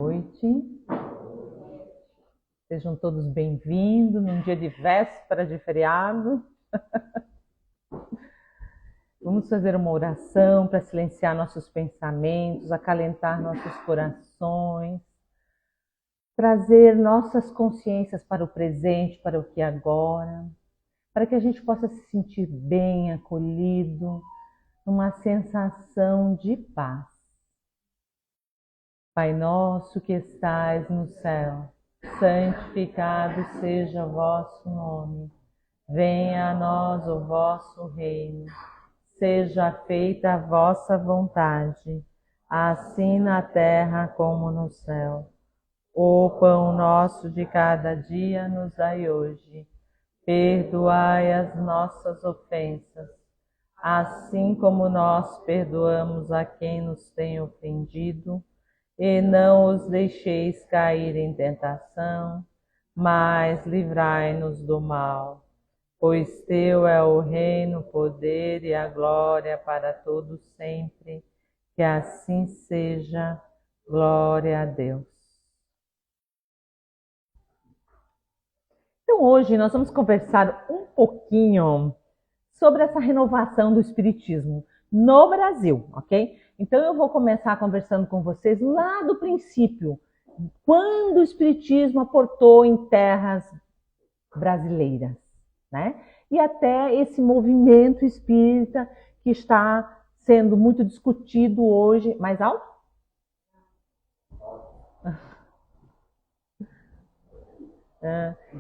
Noite. Sejam todos bem-vindos num dia de véspera de feriado. Vamos fazer uma oração para silenciar nossos pensamentos, acalentar nossos corações, trazer nossas consciências para o presente, para o que é agora, para que a gente possa se sentir bem, acolhido, numa sensação de paz. Pai nosso que estais no céu, santificado seja o vosso nome. Venha a nós o vosso reino. Seja feita a vossa vontade, assim na terra como no céu. O pão nosso de cada dia nos dai hoje. Perdoai as nossas ofensas, assim como nós perdoamos a quem nos tem ofendido. E não os deixeis cair em tentação, mas livrai-nos do mal. Pois teu é o reino, o poder e a glória para todos sempre. Que assim seja. Glória a Deus. Então hoje nós vamos conversar um pouquinho sobre essa renovação do Espiritismo no Brasil, ok? Então eu vou começar conversando com vocês lá do princípio, quando o Espiritismo aportou em terras brasileiras, né? E até esse movimento espírita que está sendo muito discutido hoje. Mais alto?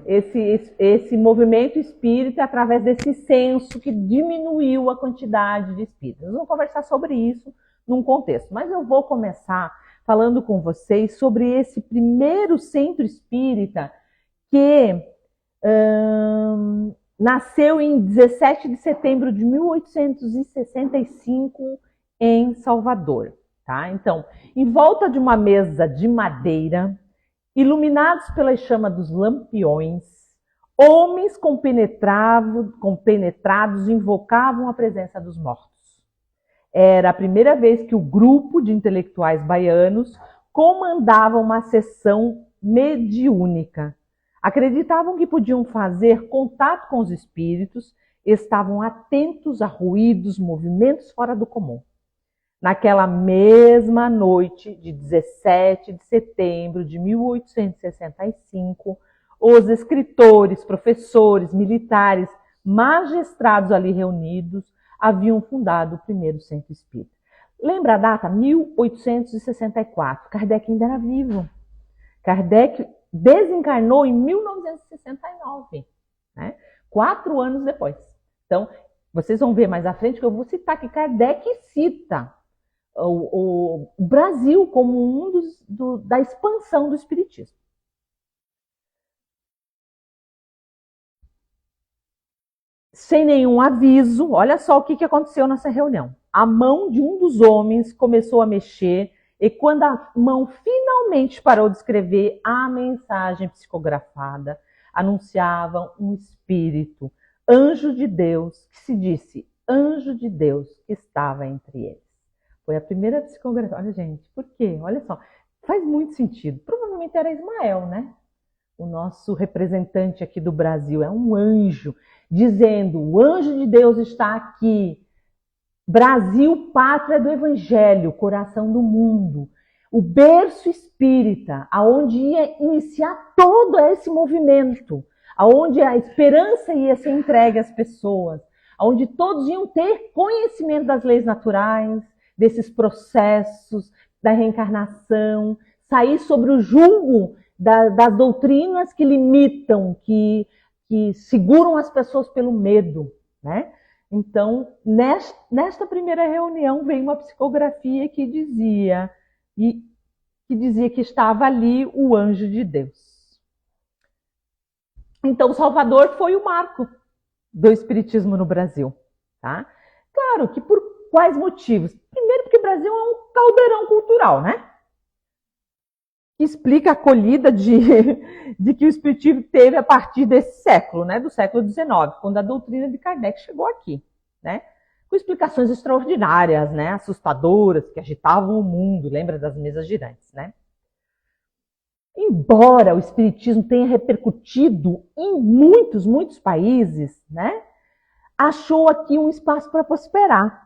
Esse movimento espírita através desse censo que diminuiu a quantidade de espíritas. Nós vamos conversar sobre isso num contexto, mas eu vou começar falando com vocês sobre esse primeiro centro espírita que nasceu em 17 de setembro de 1865 em Salvador. Tá? Então, em volta de uma mesa de madeira, iluminados pela chama dos lampiões, homens compenetrados invocavam a presença dos mortos. Era a primeira vez que o grupo de intelectuais baianos comandava uma sessão mediúnica. Acreditavam que podiam fazer contato com os espíritos, estavam atentos a ruídos, movimentos fora do comum. Naquela mesma noite de 17 de setembro de 1865, os escritores, professores, militares, magistrados ali reunidos haviam fundado o primeiro centro espírita. Lembra a data? 1864. Kardec ainda era vivo. Kardec desencarnou em 1969, né? 4 anos depois. Então, vocês vão ver mais à frente que eu vou citar que Kardec cita o Brasil como da expansão do espiritismo. Sem nenhum aviso, olha só o que aconteceu nessa reunião. A mão de um dos homens começou a mexer e quando a mão finalmente parou de escrever, a mensagem psicografada anunciava um espírito, anjo de Deus, que se disse anjo de Deus que estava entre eles. Foi a primeira psicografia. Olha, gente, por quê? Olha só, faz muito sentido. Provavelmente era Ismael, né? O nosso representante aqui do Brasil. É um anjo, dizendo, o anjo de Deus está aqui. Brasil, pátria do Evangelho, coração do mundo. O berço espírita, aonde ia iniciar todo esse movimento. Aonde a esperança ia ser entregue às pessoas. Aonde todos iam ter conhecimento das leis naturais, desses processos, da reencarnação, sair sobre o julgo das doutrinas que limitam, que seguram as pessoas pelo medo, né? Então, nesta primeira reunião veio uma psicografia que dizia que estava ali o anjo de Deus. Então, Salvador foi o marco do espiritismo no Brasil, tá? Claro que por quais motivos? Primeiro porque o Brasil é um caldeirão cultural, né? Que explica a acolhida de que o espiritismo teve a partir desse século, né? Do século XIX, quando a doutrina de Kardec chegou aqui, né? Com explicações extraordinárias, né? Assustadoras, que agitavam o mundo, lembra das mesas girantes, né? embora o espiritismo tenha repercutido em muitos países, né, achou aqui um espaço para prosperar.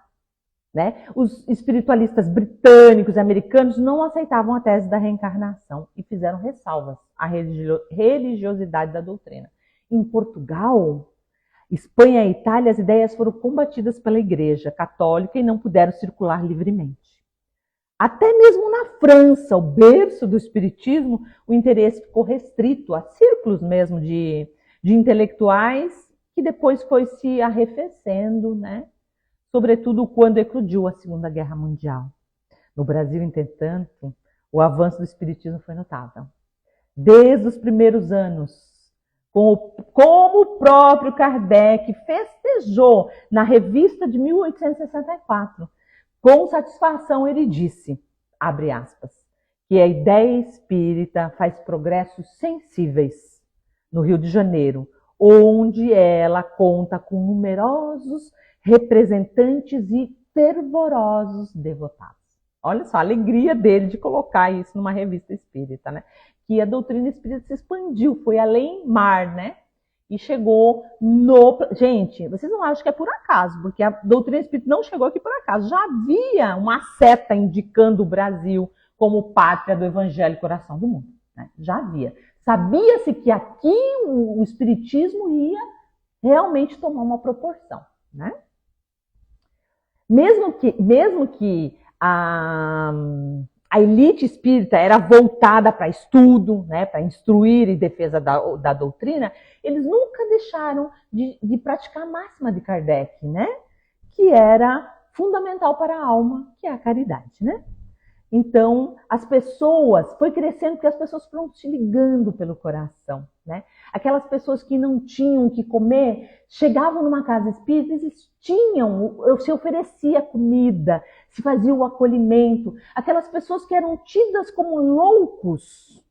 Né? Os espiritualistas britânicos e americanos não aceitavam a tese da reencarnação e fizeram ressalvas à religiosidade da doutrina. Em Portugal, Espanha e Itália, as ideias foram combatidas pela Igreja Católica e não puderam circular livremente. Até mesmo na França, o berço do espiritismo, o interesse ficou restrito a círculos mesmo de intelectuais, que depois foi se arrefecendo, né? Sobretudo quando eclodiu a Segunda Guerra Mundial. No Brasil, entretanto, o avanço do espiritismo foi notável. Desde os primeiros anos, como o próprio Kardec festejou na revista de 1864, com satisfação ele disse, abre aspas, que a ideia espírita faz progressos sensíveis no Rio de Janeiro, onde ela conta com numerosos representantes e fervorosos devotados. Olha só a alegria dele de colocar isso numa revista espírita, né? Que a doutrina espírita se expandiu, foi além mar, né? E chegou no... Gente, vocês não acham que é por acaso, porque a doutrina espírita não chegou aqui por acaso. Já havia uma seta indicando o Brasil como pátria do Evangelho e coração do mundo. Né? Já havia. Sabia-se que aqui o espiritismo ia realmente tomar uma proporção, né? Mesmo que a elite espírita era voltada para estudo, né, para instruir e defesa da doutrina, eles nunca deixaram de praticar a máxima de Kardec, né, que era fundamental para a alma, que é a caridade, né? Então, foi crescendo porque as pessoas foram se ligando pelo coração, né? Aquelas pessoas que não tinham o que comer, chegavam numa casa espírita, eles se oferecia comida, se fazia o acolhimento. Aquelas pessoas que eram tidas como loucos,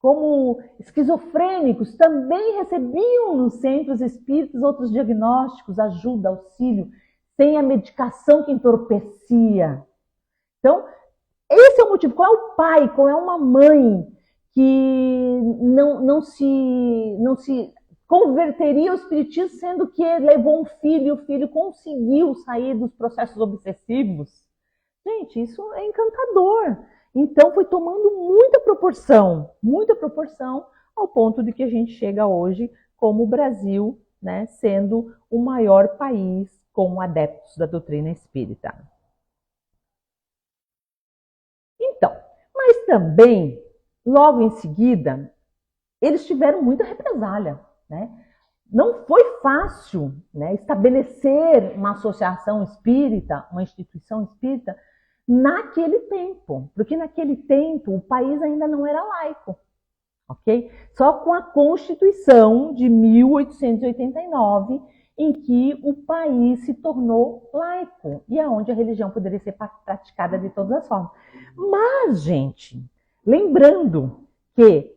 como esquizofrênicos, também recebiam nos centros espíritas outros diagnósticos, ajuda, auxílio, sem a medicação que entorpecia. Então, esse é o motivo. Qual é o pai, qual é uma mãe que não se converteria ao espiritismo, sendo que levou um filho e o filho conseguiu sair dos processos obsessivos? Gente, isso é encantador. Então foi tomando muita proporção, ao ponto de que a gente chega hoje como o Brasil, né, sendo o maior país com adeptos da doutrina espírita. Então, mas também, logo em seguida, eles tiveram muita represália, né? Não foi fácil, né, estabelecer uma associação espírita, uma instituição espírita, naquele tempo, porque naquele tempo o país ainda não era laico, ok? Só com a Constituição de 1889, em que o país se tornou laico e é onde a religião poderia ser praticada de todas as formas. Mas, gente, lembrando que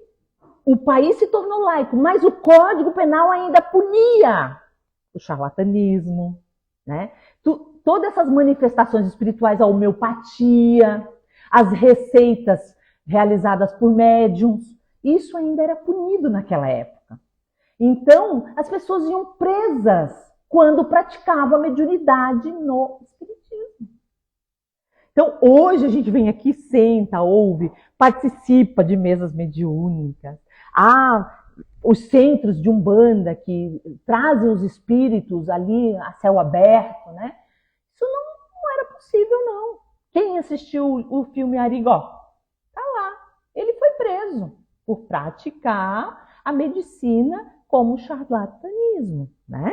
o país se tornou laico, mas o Código Penal ainda punia o charlatanismo, né? Todas essas manifestações espirituais, a homeopatia, as receitas realizadas por médiums, isso ainda era punido naquela época. Então, as pessoas iam presas quando praticavam a mediunidade no espiritismo. Então, hoje a gente vem aqui, senta, ouve, participa de mesas mediúnicas. Há os centros de Umbanda que trazem os espíritos ali a céu aberto, né? Isso não era possível, não. Quem assistiu o filme Arigó? Tá lá. Ele foi preso por praticar a medicina como charlatanismo, né?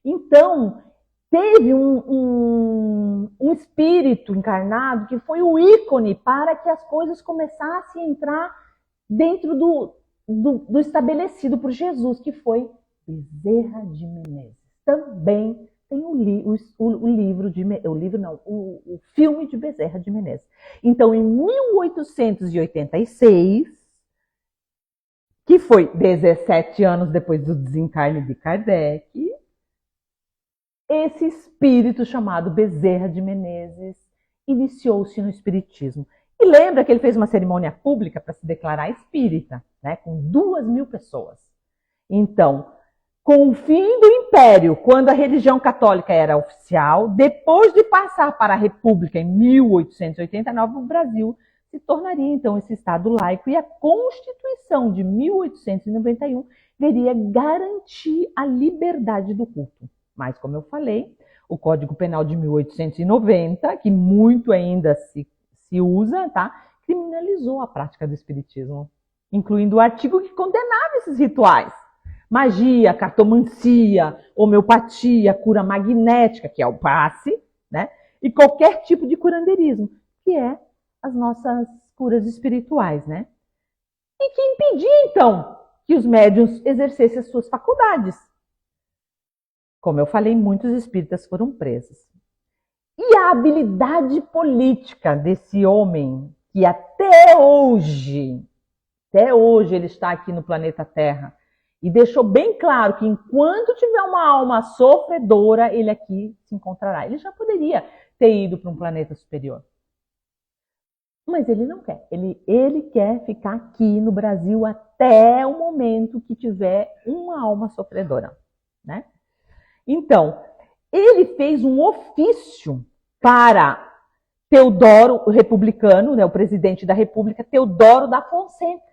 Então, teve um espírito encarnado que foi o ícone para que as coisas começassem a entrar dentro do estabelecido por Jesus, que foi Bezerra de Menezes. Também tem o filme de Bezerra de Menezes. Então, em 1886, que foi 17 anos depois do desencarne de Kardec, esse espírito chamado Bezerra de Menezes iniciou-se no espiritismo. E lembra que ele fez uma cerimônia pública para se declarar espírita, né, com 2.000 pessoas. Então, com o fim do Império, quando a religião católica era oficial, depois de passar para a República em 1889, o Brasil se tornaria então esse Estado laico, e a Constituição de 1891 deveria garantir a liberdade do culto. Mas, como eu falei, o Código Penal de 1890, que muito ainda se usa, tá, criminalizou a prática do espiritismo, incluindo o artigo que condenava esses rituais. Magia, cartomancia, homeopatia, cura magnética, que é o passe, né? E qualquer tipo de curandeirismo, que é as nossas curas espirituais, né? E que impedia, então, que os médiuns exercessem as suas faculdades. Como eu falei, muitos espíritas foram presos. E a habilidade política desse homem, que até hoje ele está aqui no planeta Terra, e deixou bem claro que enquanto tiver uma alma sofredora, ele aqui se encontrará. Ele já poderia ter ido para um planeta superior. Mas ele não quer. Ele quer ficar aqui no Brasil até o momento que tiver uma alma sofredora, né? Então, ele fez um ofício para Teodoro, o republicano, né, o presidente da República, Teodoro da Fonseca.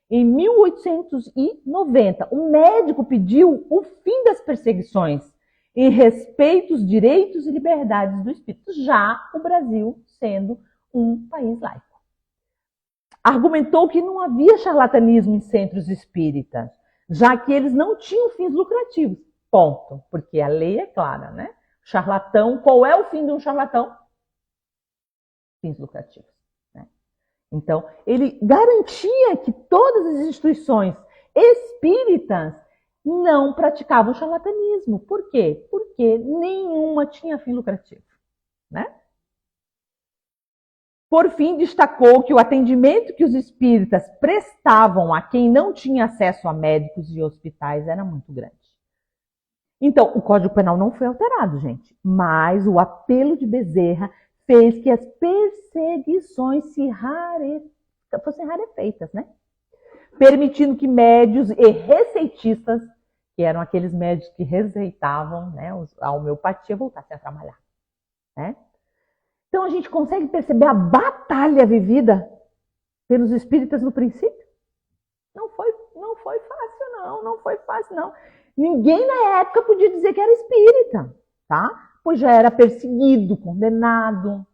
Em 1890, o médico pediu o fim das perseguições em respeito aos direitos e liberdades do espírito, já o Brasil sendo um país laico. Argumentou que não havia charlatanismo em centros espíritas, já que eles não tinham fins lucrativos. Ponto. Porque a lei é clara, né? Charlatão, qual é o fim de um charlatão? Fins lucrativos. Então, ele garantia que todas as instituições espíritas não praticavam charlatanismo. Por quê? Porque nenhuma tinha fim lucrativo, né? Por fim, destacou que o atendimento que os espíritas prestavam a quem não tinha acesso a médicos e hospitais era muito grande. Então, o Código Penal não foi alterado, gente, mas o apelo de Bezerra fez que as perseguições fossem rarefeitas, né? Permitindo que médios e receitistas, que eram aqueles médicos que receitavam, né, a homeopatia, voltassem a trabalhar, né? Então a gente consegue perceber a batalha vivida pelos espíritas no princípio? Não foi fácil, não. Ninguém na época podia dizer que era espírita, tá? Pois já era perseguido, condenado.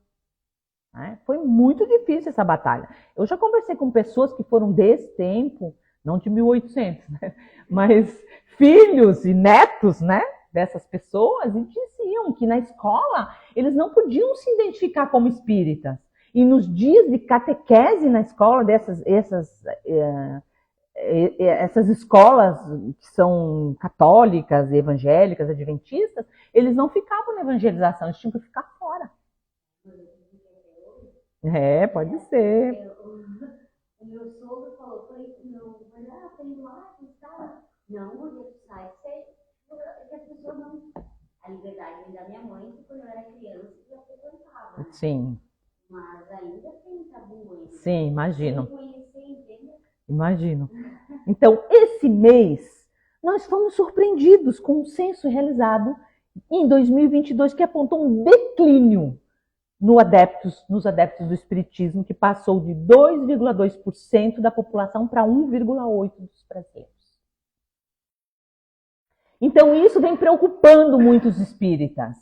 Né? Foi muito difícil essa batalha. Eu já conversei com pessoas que foram desse tempo, não de 1800, né? Mas filhos e netos, né, dessas pessoas, e diziam que na escola eles não podiam se identificar como espíritas. E nos dias de catequese na escola, essas escolas que são católicas, evangélicas, adventistas, eles não ficavam na evangelização, eles tinham que ficar fora. Pode ser. O meu sogro falou, não, mulher, sai, que as pessoas não... A liberdade vem da minha mãe, que quando eu era criança, já frequentava. Né? Sim. Mas ainda tem tabu ainda. Sim, imagino. Imagino. Então, esse mês, nós fomos surpreendidos com um censo realizado em 2022 que apontou um declínio nos adeptos do espiritismo, que passou de 2,2% da população para 1,8% dos brasileiros. Então, isso vem preocupando muitos espíritas.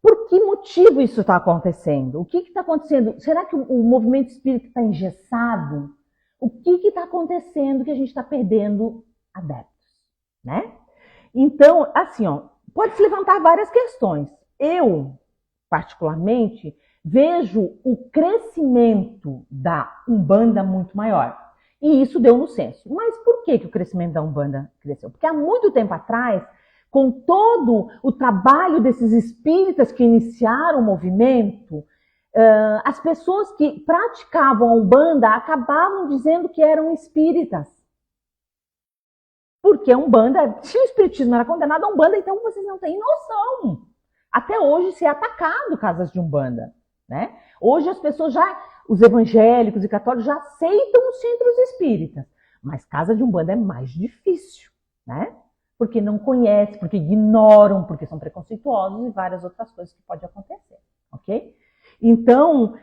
Por que motivo isso está acontecendo? O que está acontecendo? Será que o movimento espírita está engessado? O que está acontecendo que a gente está perdendo adeptos, né? Então, assim, pode se levantar várias questões. Eu, particularmente, vejo o crescimento da Umbanda muito maior. E isso deu no censo. Mas por que o crescimento da Umbanda cresceu? Porque há muito tempo atrás, com todo o trabalho desses espíritas que iniciaram o movimento, as pessoas que praticavam a Umbanda acabavam dizendo que eram espíritas. Porque a Umbanda, se o espiritismo era condenado a Umbanda, então vocês não têm noção. Até hoje se é atacado casas de Umbanda, né? Hoje as pessoas já... os evangélicos e católicos já aceitam os centros espíritas, mas casa de umbanda é mais difícil, né? Porque não conhecem, porque ignoram, porque são preconceituosos e várias outras coisas que podem acontecer, ok? Então,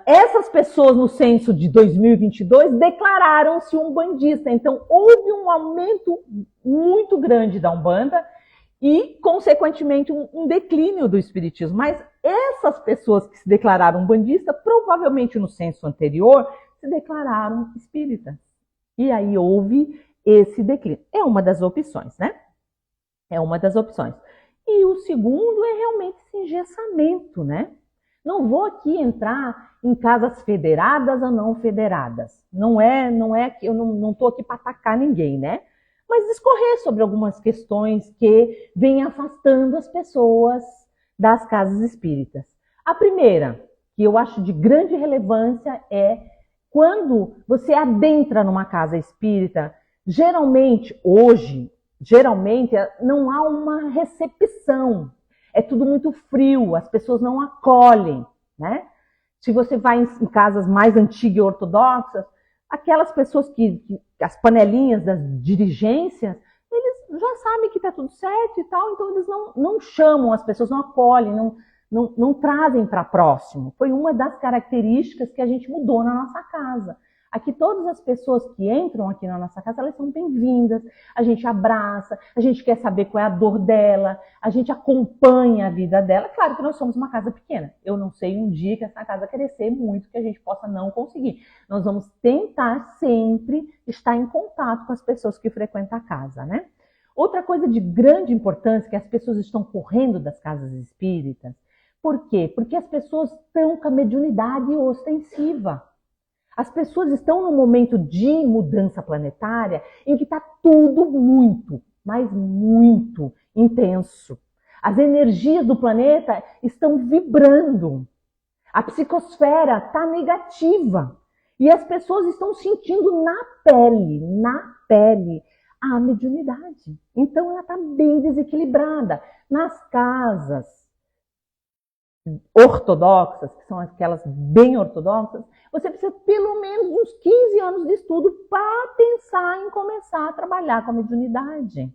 essas pessoas no censo de 2022 declararam-se umbandista. Então, houve um aumento muito grande da umbanda e, consequentemente, um declínio do espiritismo. Mas essas pessoas que se declararam umbandista, provavelmente no censo anterior, se declararam espíritas. E aí houve esse declínio. É uma das opções, né? É uma das opções. E o segundo é realmente esse engessamento, né? Não vou aqui entrar em casas federadas ou não federadas. Não é que eu não estou aqui para atacar ninguém, né? Mas discorrer sobre algumas questões que vêm afastando as pessoas das casas espíritas. A primeira, que eu acho de grande relevância, é quando você adentra numa casa espírita, geralmente não há uma recepção. É tudo muito frio, as pessoas não acolhem, né? Se você vai em casas mais antigas e ortodoxas, aquelas pessoas as panelinhas das dirigências, eles já sabem que está tudo certo e tal, então eles não chamam as pessoas, não acolhem, não trazem para próximo. Foi uma das características que a gente mudou na nossa casa. Aqui todas as pessoas que entram aqui na nossa casa, elas são bem-vindas, a gente abraça, a gente quer saber qual é a dor dela, a gente acompanha a vida dela. Claro que nós somos uma casa pequena, eu não sei um dia que essa casa crescer muito, que a gente possa não conseguir. Nós vamos tentar sempre estar em contato com as pessoas que frequentam a casa, né? Outra coisa de grande importância, que as pessoas estão correndo das casas espíritas. Por quê? Porque as pessoas estão com a mediunidade ostensiva. As pessoas estão num momento de mudança planetária em que está tudo muito, mas muito intenso. As energias do planeta estão vibrando. A psicosfera está negativa. E as pessoas estão sentindo na pele, a mediunidade. Então ela está bem desequilibrada. Nas casas ortodoxas, que são aquelas bem ortodoxas, você precisa pelo menos uns 15 anos de estudo para pensar em começar a trabalhar com a mediunidade.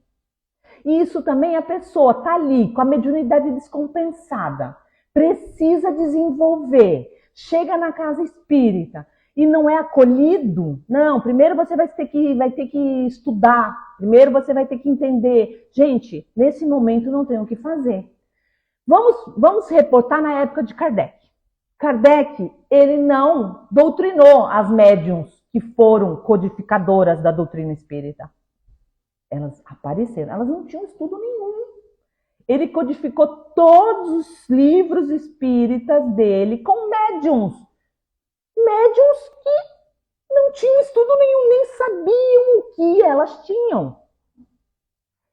E isso também a pessoa está ali com a mediunidade descompensada, precisa desenvolver, chega na casa espírita e não é acolhido. Não, primeiro você vai ter que estudar, primeiro você vai ter que entender. Gente, nesse momento não tem o que fazer. Vamos reportar na época de Kardec. Kardec, ele não doutrinou as médiuns que foram codificadoras da doutrina espírita. Elas apareceram, elas não tinham estudo nenhum. Ele codificou todos os livros espíritas dele com médiuns. Médiuns que não tinham estudo nenhum, nem sabiam o que elas tinham.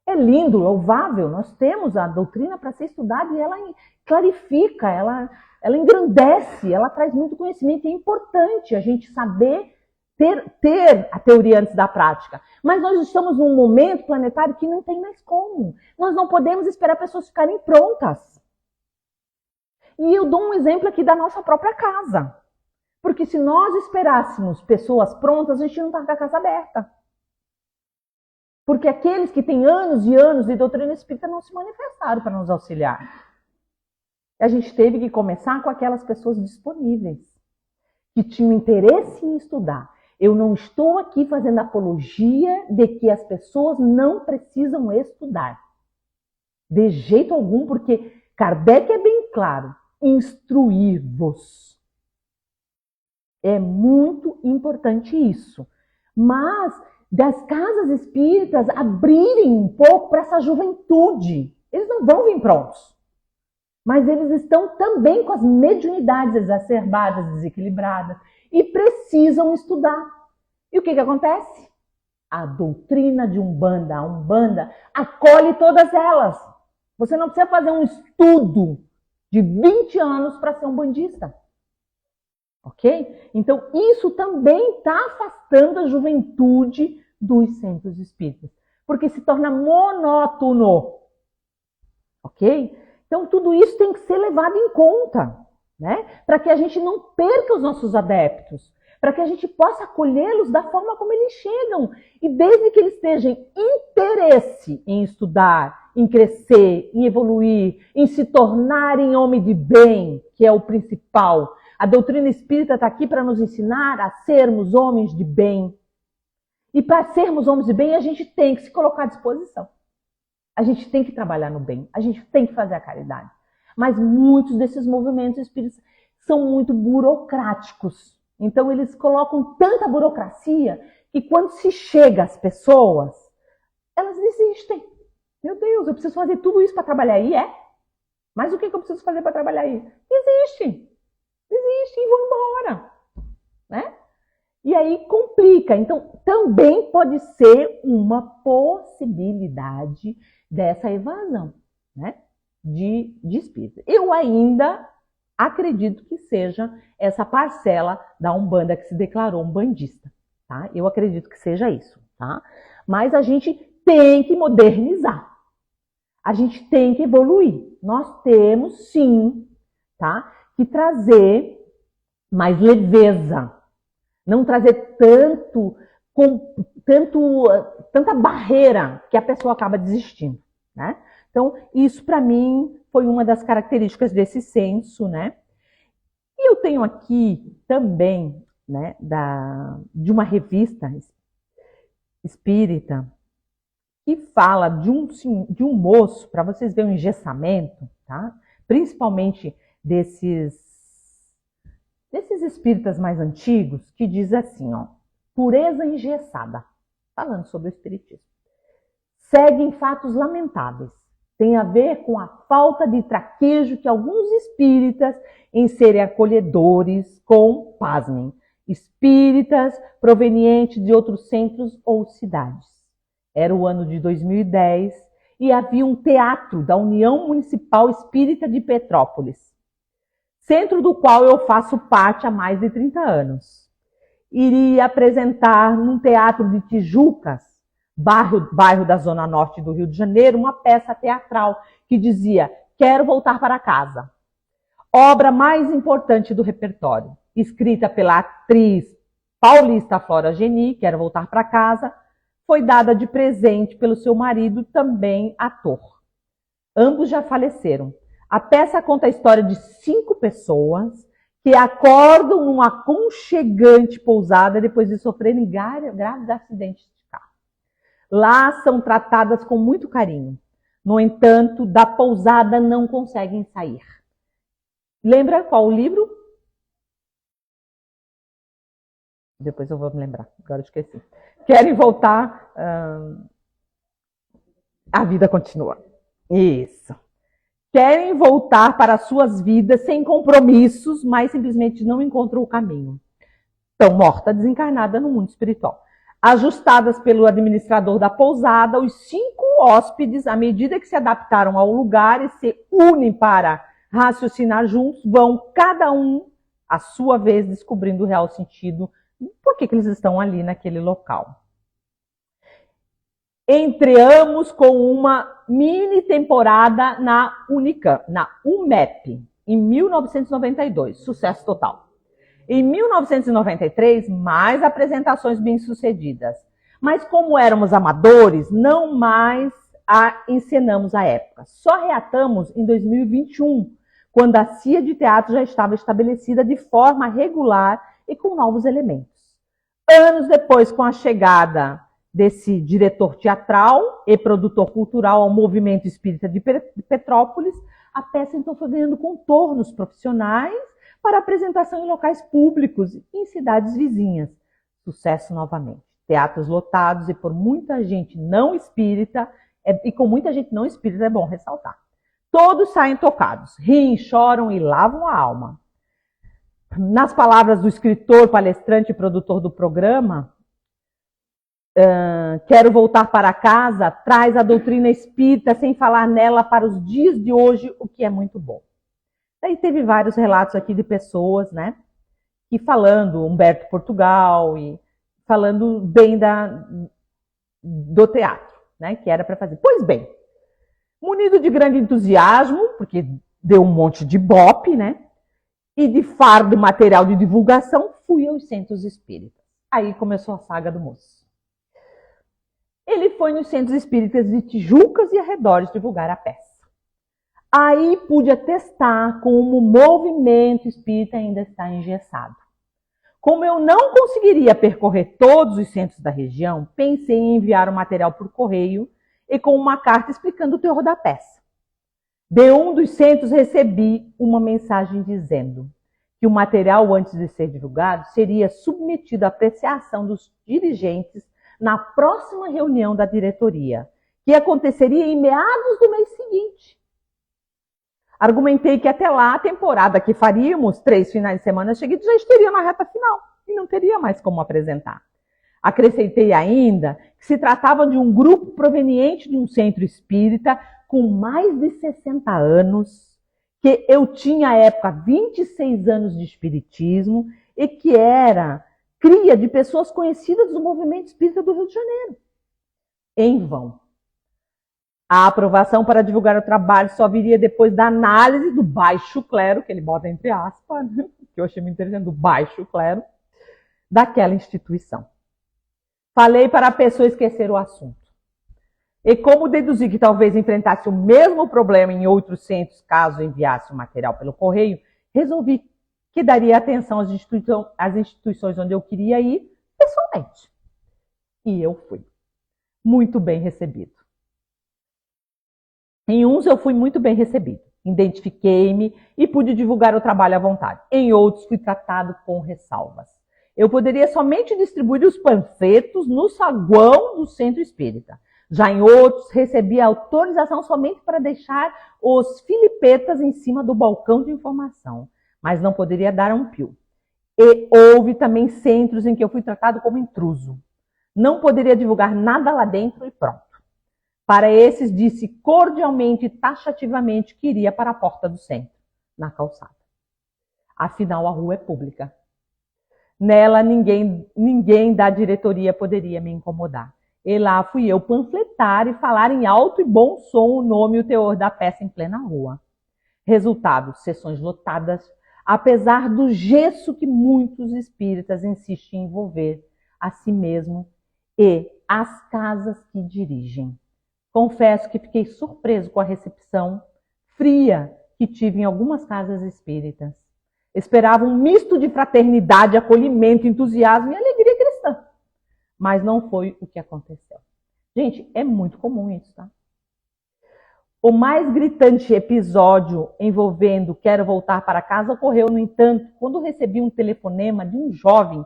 É lindo, louvável, nós temos a doutrina para ser estudada e ela clarifica, ela engrandece, ela traz muito conhecimento. É importante a gente saber ter a teoria antes da prática. Mas nós estamos num momento planetário que não tem mais como. Nós não podemos esperar pessoas ficarem prontas. E eu dou um exemplo aqui da nossa própria casa. Porque se nós esperássemos pessoas prontas, a gente não está com a casa aberta. Porque aqueles que têm anos e anos de doutrina espírita não se manifestaram para nos auxiliar. A gente teve que começar com aquelas pessoas disponíveis, que tinham interesse em estudar. Eu não estou aqui fazendo apologia de que as pessoas não precisam estudar. De jeito algum, porque Kardec é bem claro, instruir-vos. É muito importante isso. Mas das casas espíritas abrirem um pouco para essa juventude. Eles não vão vir prontos. Mas eles estão também com as mediunidades exacerbadas, desequilibradas, e precisam estudar. E o que acontece? A doutrina de Umbanda, a Umbanda, acolhe todas elas. Você não precisa fazer um estudo de 20 anos para ser umbandista. Ok? Então, isso também está afastando a juventude dos centros espíritas, porque se torna monótono. Ok? Então, tudo isso tem que ser levado em conta. né? Para que a gente não perca os nossos adeptos, para que a gente possa acolhê-los da forma como eles chegam. E desde que eles tenham interesse em estudar, em crescer, em evoluir, em se tornarem homem de bem, que é o principal. A doutrina espírita está aqui para nos ensinar a sermos homens de bem. E para sermos homens de bem, a gente tem que se colocar à disposição. A gente tem que trabalhar no bem, a gente tem que fazer a caridade. Mas muitos desses movimentos espíritas são muito burocráticos. Então eles colocam tanta burocracia que quando se chega às pessoas, elas desistem. Meu Deus, eu preciso fazer tudo isso para trabalhar aí, é? Mas o que eu preciso fazer para trabalhar aí? Desiste e vão embora, né? E aí complica. Então, também pode ser uma possibilidade dessa evasão, né? De espírito. Eu ainda acredito que seja essa parcela da Umbanda que se declarou umbandista, tá? Eu acredito que seja isso, tá? Mas a gente tem que modernizar. A gente tem que evoluir. Nós temos, sim, tá? Que trazer mais leveza. Não trazer tanta barreira que a pessoa acaba desistindo, né? Então, isso para mim foi uma das características desse censo, né? E eu tenho aqui também, né, de uma revista espírita que fala de um moço, para vocês verem o engessamento, tá? Principalmente desses espíritas mais antigos, que diz assim, ó, pureza engessada, falando sobre o espiritismo. Seguem fatos lamentáveis. Tem a ver com a falta de traquejo que alguns espíritas em serem acolhedores com, pasmem, espíritas provenientes de outros centros ou cidades. Era o ano de 2010 e havia um teatro da União Municipal Espírita de Petrópolis, centro do qual eu faço parte há mais de 30 anos. Iria apresentar num teatro de Tijucas, bairro da Zona Norte do Rio de Janeiro, uma peça teatral que dizia Quero Voltar para Casa. Obra mais importante do repertório, escrita pela atriz paulista Flora Geni, Quero Voltar para Casa, foi dada de presente pelo seu marido, também ator. Ambos já faleceram. A peça conta a história de 5 pessoas que acordam numa aconchegante pousada depois de sofrerem graves acidentes de carro. Lá são tratadas com muito carinho. No entanto, da pousada não conseguem sair. Lembra qual o livro? Depois eu vou me lembrar, agora eu esqueci. Querem voltar, a vida continua. Isso. Querem voltar para suas vidas sem compromissos, mas simplesmente não encontram o caminho. Estão morta, desencarnada no mundo espiritual. Ajustadas pelo administrador da pousada, os 5 hóspedes, à medida que se adaptaram ao lugar e se unem para raciocinar juntos, vão cada um, à sua vez, descobrindo o real sentido, por que eles estão ali naquele local. Estreamos com uma mini temporada na UMEP, em 1992, sucesso total. Em 1993, mais apresentações bem-sucedidas. Mas como éramos amadores, não mais a encenamos à época. Só reatamos em 2021, quando a CIA de teatro já estava estabelecida de forma regular e com novos elementos. Anos depois, com a chegada desse diretor teatral e produtor cultural ao movimento espírita de Petrópolis, a peça então foi ganhando contornos profissionais para apresentação em locais públicos e em cidades vizinhas. Sucesso novamente. Teatros lotados e por muita gente não espírita, e com muita gente não espírita é bom ressaltar. Todos saem tocados, riem, choram e lavam a alma. Nas palavras do escritor, palestrante e produtor do programa, Quero Voltar para Casa, traz a doutrina espírita sem falar nela para os dias de hoje, o que é muito bom. Aí teve vários relatos aqui de pessoas, né, que falando, Humberto Portugal, e falando bem do teatro, né, que era para fazer. Pois bem, munido de grande entusiasmo, porque deu um monte de bope, né, e de fardo material de divulgação, fui aos centros espíritas. Aí começou a saga do moço. Ele foi nos centros espíritas de Tijucas e arredores divulgar a peça. Aí pude atestar como o movimento espírita ainda está engessado. Como eu não conseguiria percorrer todos os centros da região, pensei em enviar o material por correio e com uma carta explicando o teor da peça. De um dos centros recebi uma mensagem dizendo que o material, antes de ser divulgado, seria submetido à apreciação dos dirigentes na próxima reunião da diretoria, que aconteceria em meados do mês seguinte. Argumentei que até lá a temporada que faríamos, 3 finais de semana seguidos, já estaria na reta final e não teria mais como apresentar. Acrescentei ainda que se tratava de um grupo proveniente de um centro espírita com mais de 60 anos, que eu tinha à época 26 anos de espiritismo e que era cria de pessoas conhecidas do movimento espírita do Rio de Janeiro. Em vão. A aprovação para divulgar o trabalho só viria depois da análise do baixo clero, que ele bota entre aspas, né? Que eu achei muito interessante, do baixo clero, daquela instituição. Falei para a pessoa esquecer o assunto. E como deduzi que talvez enfrentasse o mesmo problema em outros centros, caso enviasse o material pelo correio, resolvi que daria atenção às instituições onde eu queria ir pessoalmente. E eu fui. Muito bem recebido. Em uns eu fui muito bem recebido, identifiquei-me e pude divulgar o trabalho à vontade. Em outros fui tratado com ressalvas. Eu poderia somente distribuir os panfletos no saguão do centro espírita. Já em outros recebi autorização somente para deixar os filipetas em cima do balcão de informação, mas não poderia dar um pio. E houve também centros em que eu fui tratado como intruso. Não poderia divulgar nada lá dentro e pronto. Para esses, disse cordialmente e taxativamente que iria para a porta do centro, na calçada. Afinal, a rua é pública. Nela, ninguém da diretoria poderia me incomodar. E lá fui eu panfletar e falar em alto e bom som o nome e o teor da peça em plena rua. Resultado, sessões lotadas, apesar do gesso que muitos espíritas insistem em envolver a si mesmo e as casas que dirigem. Confesso que fiquei surpreso com a recepção fria que tive em algumas casas espíritas. Esperava um misto de fraternidade, acolhimento, entusiasmo e alegria cristã. Mas não foi o que aconteceu. Gente, é muito comum isso, tá? O mais gritante episódio envolvendo quero voltar para casa ocorreu, no entanto, quando recebi um telefonema de um jovem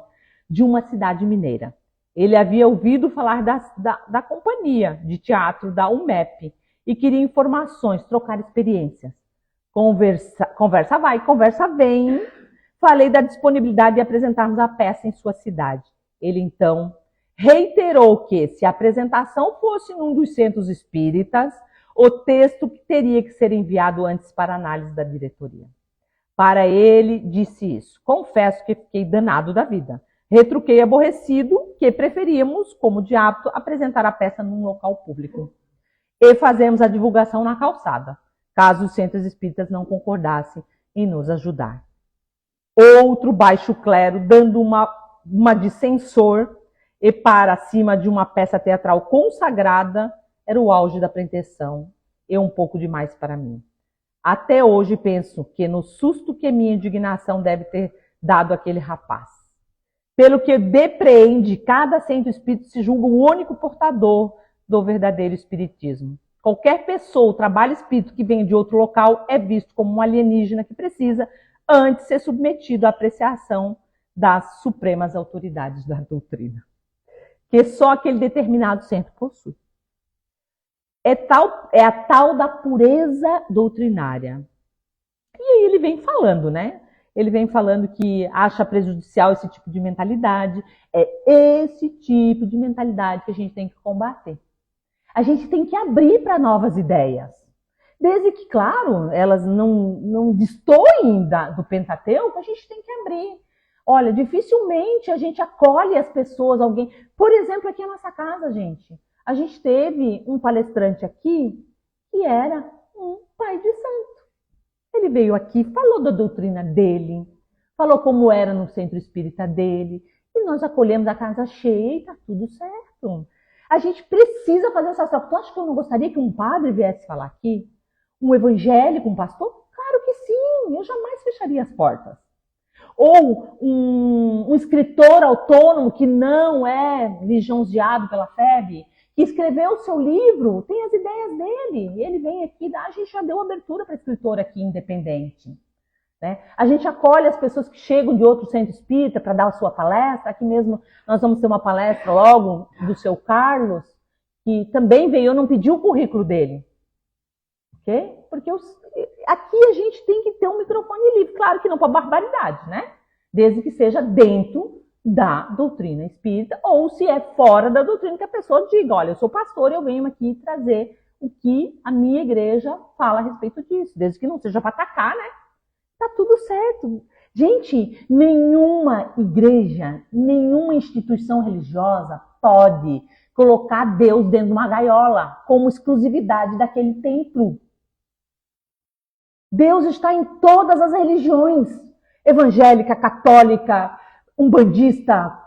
de uma cidade mineira. Ele havia ouvido falar da companhia de teatro da UMEP e queria informações, trocar experiências. Conversa vai, conversa vem. Falei da disponibilidade de apresentarmos a peça em sua cidade. Ele, então, reiterou que, se a apresentação fosse num dos centros espíritas, o texto teria que ser enviado antes para análise da diretoria. Para ele, disse isso. Confesso que fiquei danado da vida. Retruquei aborrecido que preferíamos, como de hábito, apresentar a peça num local público. E fazemos a divulgação na calçada, caso os centros espíritas não concordassem em nos ajudar. Outro baixo clero, dando uma de censor e para cima de uma peça teatral consagrada, era o auge da pretensão e um pouco demais para mim. Até hoje penso que no susto que minha indignação deve ter dado aquele rapaz. Pelo que depreende, cada centro espírita se julga o único portador do verdadeiro espiritismo. Qualquer pessoa, trabalho espírita que vem de outro local é visto como um alienígena que precisa antes ser submetido à apreciação das supremas autoridades da doutrina, que só aquele determinado centro possui. É a tal da pureza doutrinária. E aí ele vem falando, né? Ele vem falando que acha prejudicial esse tipo de mentalidade. É esse tipo de mentalidade que a gente tem que combater. A gente tem que abrir para novas ideias. Desde que, claro, elas não destoem do Pentateuco, a gente tem que abrir. Olha, dificilmente a gente acolhe as pessoas, alguém... Por exemplo, aqui na nossa casa, gente, a gente teve um palestrante aqui que era um pai de santo. Ele veio aqui, falou da doutrina dele, falou como era no centro espírita dele, e nós acolhemos a casa cheia e tá tudo certo. A gente precisa fazer essa troca. Tu acha que eu não gostaria que um padre viesse falar aqui? Um evangélico, um pastor? Claro que sim, eu jamais fecharia as portas. Ou um escritor autônomo que não é lisonjeado pela FEB, que escreveu o seu livro, tem as ideias dele, e ele vem aqui, a gente já deu abertura para escritor aqui independente. Né? A gente acolhe as pessoas que chegam de outro centro espírita para dar a sua palestra. Aqui mesmo nós vamos ter uma palestra logo do seu Carlos, que também veio, eu não pedi o currículo dele. Okay? Porque aqui a gente tem que ter um microfone livre. Claro que não para barbaridade, né? Desde que seja dentro da doutrina espírita, ou se é fora da doutrina, que a pessoa diga, olha, eu sou pastor e eu venho aqui trazer o que a minha igreja fala a respeito disso. Desde que não seja para atacar, né? Tá tudo certo. Gente, nenhuma igreja, nenhuma instituição religiosa pode colocar Deus dentro de uma gaiola como exclusividade daquele templo. Deus está em todas as religiões. Evangélica, católica, umbandista,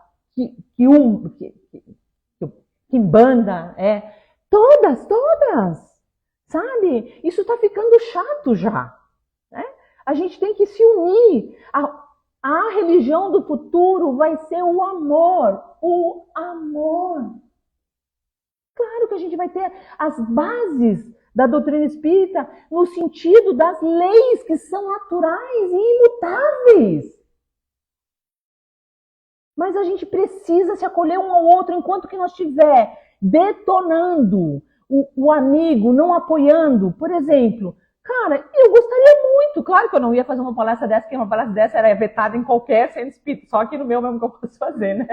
quimbanda, todas. Sabe? Isso está ficando chato já. Né? A gente tem que se unir. A religião do futuro vai ser o amor. O amor. Claro que a gente vai ter as bases da doutrina espírita no sentido das leis que são naturais e imutáveis. Mas a gente precisa se acolher um ao outro enquanto que nós estiver detonando o amigo, não apoiando. Por exemplo, cara, eu gostaria muito, claro que eu não ia fazer uma palestra dessa, porque uma palestra dessa era vetada em qualquer centro espírita, só aqui no meu mesmo que eu posso fazer, né?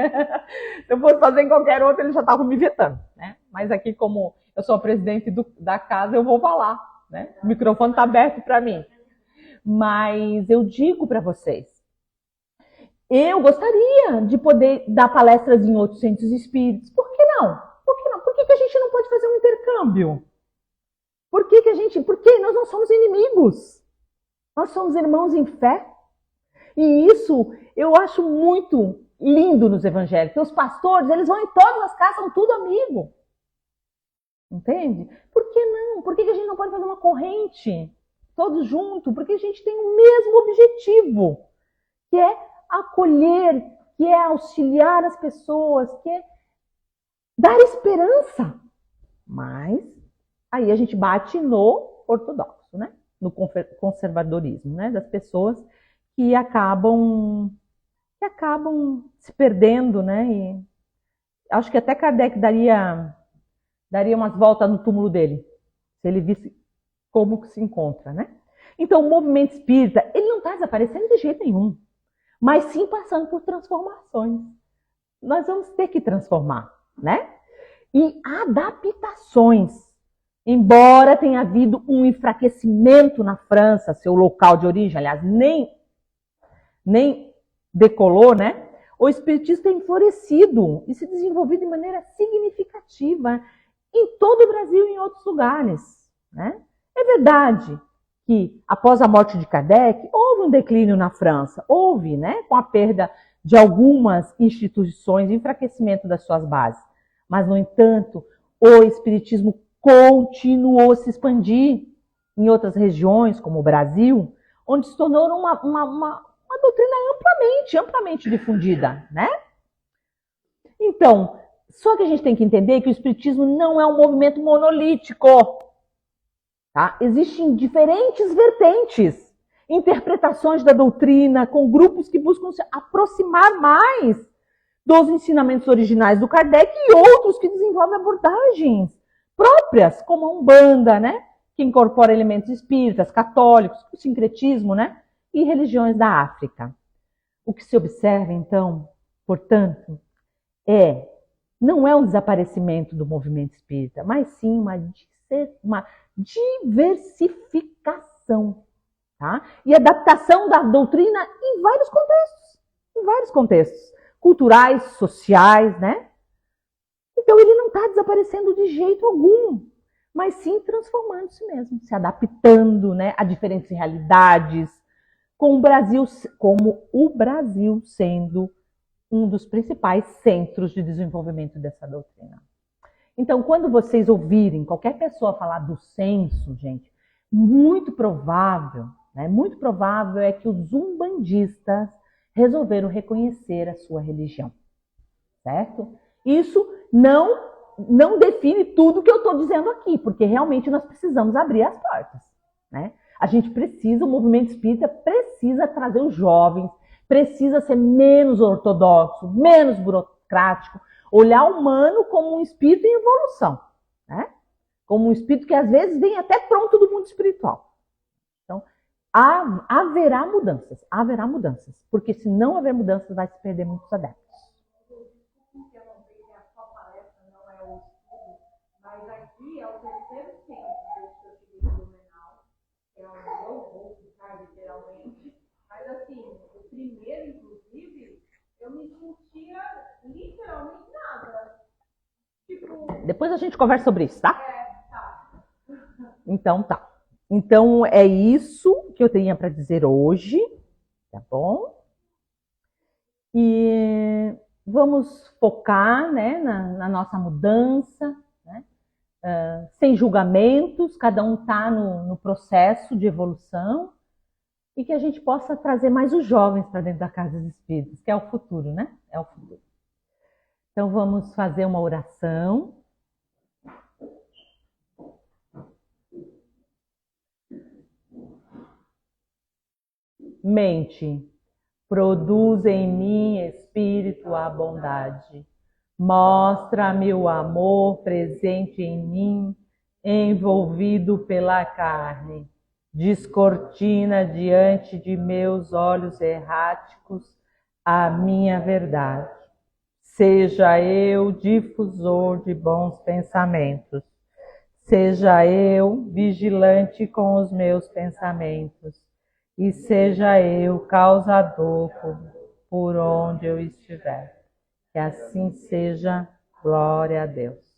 Se eu fosse fazer em qualquer outro, eles já estavam me vetando, né? Mas aqui, como eu sou a presidente da casa, eu vou falar, né? O microfone está aberto para mim. Mas eu digo para vocês, eu gostaria de poder dar palestras em outros centros espíritas. Por que não? Por que a gente não pode fazer um intercâmbio? Porque nós não somos inimigos. Nós somos irmãos em fé. E isso eu acho muito lindo nos evangélicos. Os pastores, eles vão em todas as casas, são tudo amigo. Entende? Por que não? Por que a gente não pode fazer uma corrente? Todos juntos? Porque a gente tem o mesmo objetivo, que é acolher, que é auxiliar as pessoas, que é dar esperança. Mas aí a gente bate no ortodoxo, né? No conservadorismo, né? Das pessoas que acabam se perdendo, né? E acho que até Kardec daria umas voltas no túmulo dele, se ele visse como que se encontra, né? Então, o movimento espírita, ele não está desaparecendo de jeito nenhum, mas sim passando por transformações. Nós vamos ter que transformar, né? E adaptações. Embora tenha havido um enfraquecimento na França, seu local de origem, aliás, nem decolou, né? O espiritismo tem florescido e se desenvolvido de maneira significativa em todo o Brasil e em outros lugares, né? É verdade que, após a morte de Kardec, houve um declínio na França, houve, né? Com a perda de algumas instituições, enfraquecimento das suas bases. Mas, no entanto, o espiritismo continuou a se expandir em outras regiões, como o Brasil, onde se tornou uma doutrina amplamente difundida, né? Então, só que a gente tem que entender que o espiritismo não é um movimento monolítico, tá? Existem diferentes vertentes, interpretações da doutrina, com grupos que buscam se aproximar mais dos ensinamentos originais do Kardec e outros que desenvolvem abordagens próprias, como a Umbanda, né? Que incorpora elementos espíritas, católicos, o sincretismo, né? E religiões da África. O que se observa, então, portanto, não é um desaparecimento do movimento espírita, mas sim uma diversificação, tá? E adaptação da doutrina em vários contextos, culturais, sociais, né? Então ele não está desaparecendo de jeito algum, mas sim transformando-se mesmo, se adaptando, né, a diferentes realidades, com o Brasil, como o Brasil sendo um dos principais centros de desenvolvimento dessa doutrina. Então, quando vocês ouvirem qualquer pessoa falar do censo, gente, muito provável é que os umbandistas resolveram reconhecer a sua religião, certo? Isso não define tudo que eu estou dizendo aqui, porque realmente nós precisamos abrir as portas, né? A gente precisa, o movimento espírita precisa trazer os jovens, precisa ser menos ortodoxo, menos burocrático, olhar o humano como um espírito em evolução, né? Como um espírito que às vezes vem até pronto do mundo espiritual. Então, haverá mudanças, porque se não houver mudanças, vai se perder muitos adeptos. Mas aqui é o terceiro centro desde que eu cheguei no Blumenau, que é onde eu vou ficar literalmente. Mas assim, o primeiro, inclusive, eu me sentia literalmente nada. Tipo. Depois a gente conversa sobre isso, tá? Tá. Então tá. Então é isso que eu tinha para dizer hoje, tá bom? E vamos focar, né, na nossa mudança, né? Sem julgamentos, cada um está no processo de evolução e que a gente possa trazer mais os jovens para dentro da casa dos espíritos, que é o futuro, né? É o futuro. Então vamos fazer uma oração. Mente, produz em mim, Espírito, a bondade. Mostra-me o amor presente em mim, envolvido pela carne. Descortina diante de meus olhos erráticos a minha verdade. Seja eu difusor de bons pensamentos. Seja eu vigilante com os meus pensamentos. E seja eu causador por onde eu estiver. Que assim seja, glória a Deus.